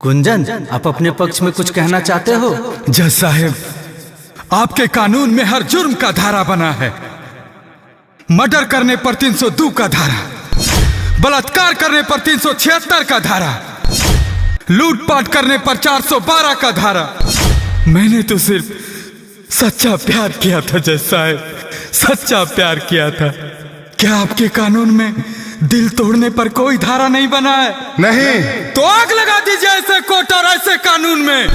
कुंजन, आप अपने पक्ष में कुछ कहना चाहते हो? जज साहब, आपके कानून में हर जुर्म का धारा बना है। मर्डर करने पर 302 का धारा, बलात्कार करने पर 376 का धारा, लूटपाट करने पर 412 का धारा। मैंने तो सिर्फ सच्चा प्यार किया था जज साहब, सच्चा प्यार किया था। क्या आपके कानून में दिल तोड़ने पर कोई धारा नहीं बना है? नहीं। तो आग लगा दीजिए ऐसे कोर्ट और ऐसे कानून में।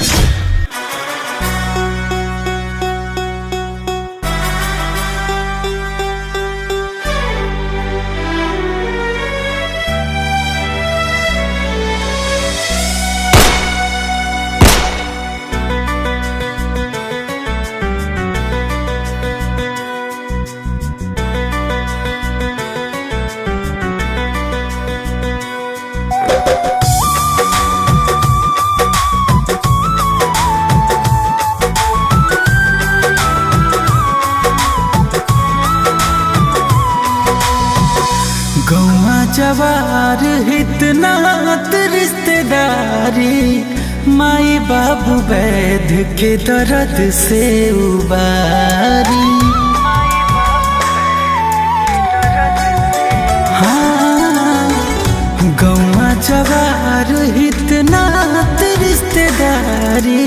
जवार इतना रिश्तेदारी, माई बाबू वैध के दर्द से उबारी। हाँ, गौवा जवार इतना रिश्तेदारी,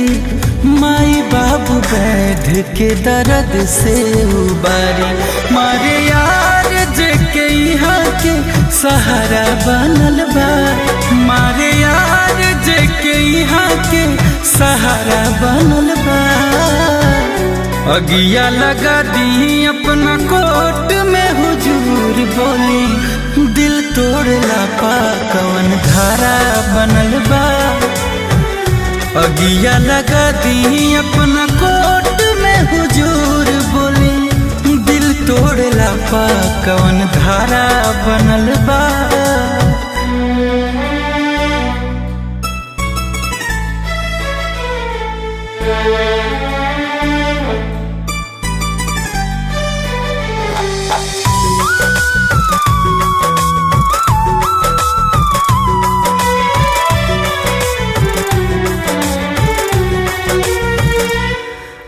माई बाबू वैध के दर्द से उबारी। मारे यार जेके यहाँ के सहारा बनल बा, मारे यार जेके यहाँ के सहारा बनल बा। अगिया लगा दी अपना कोर्ट में हुजूर बोली, दिल तोड़ला पा कवन धारा बनल बा। अगिया लगा दी अपना कोर्ट में हुजूर बोली, दिल तोड़ला पा कवन धारा बनल बा।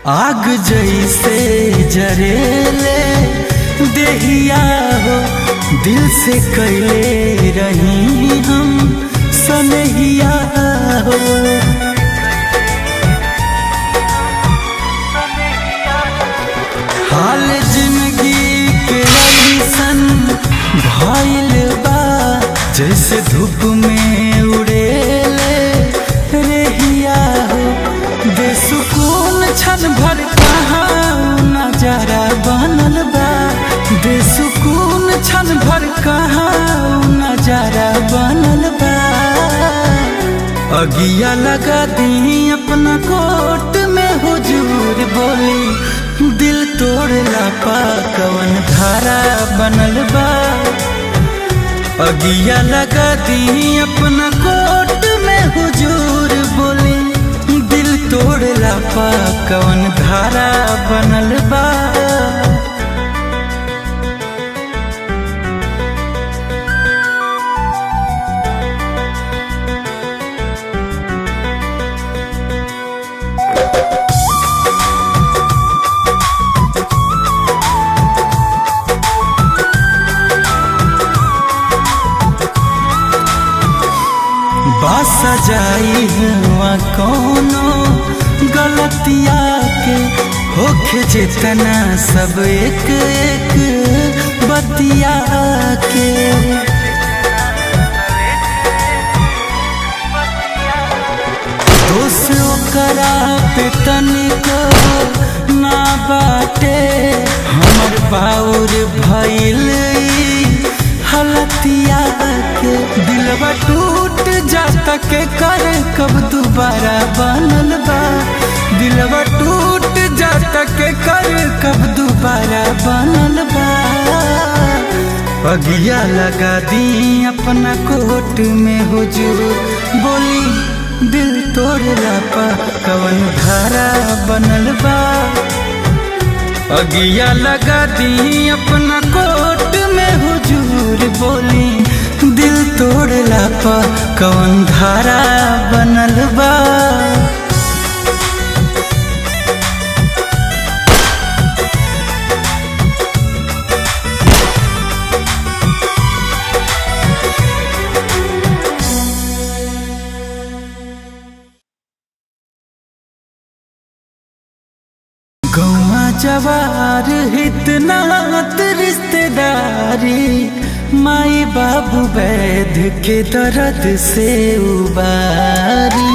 आग जैसे जरेले देहिया हो, दिल से कैले रही हम सनहिया हो। हाल जिंदगी के ऐसन भइल बा, जैसे धूप में उड़ेले रेहिया हो। बेसुकून क्षण भर कहाँ नजारा बनल बा, बेसुकून क्षण भर कहाँ नजारा बनल बा। अगिया लगा दी अपना कोर्ट में हुजूर बोली, दिल तोड़ला पा कवन धारा बनल बा। अगिया लगा दी अपना कोर्ट में हुजूर बोली, दिल तोड़ला पा कवन धारा बनल बा। बासा जाई हुआ कोनो गलतिया के, होखे जितना सब एक एक बतिया के। दोष ओकरा पे तनिको ना बाटे, हमर बाउर भइल हलतिया के। दिलवा टूट जाता के कर कब दोबारा बनल बा, दिलवा टूट जाता के कर कब दोबारा बनल बा। अगिया लगा दी अपना कोर्ट में हुजूर बोली, दिल तोड़ला पा कवन धारा बनल बा। अगिया लगा दी अपना कोर्ट में हुजूर बोली, दिल तोड़ला पा कौन धारा बनल बा। गौवा जवार हितनात रिश्तेदारी, माई बाबू वैध के दर्द से उबारी।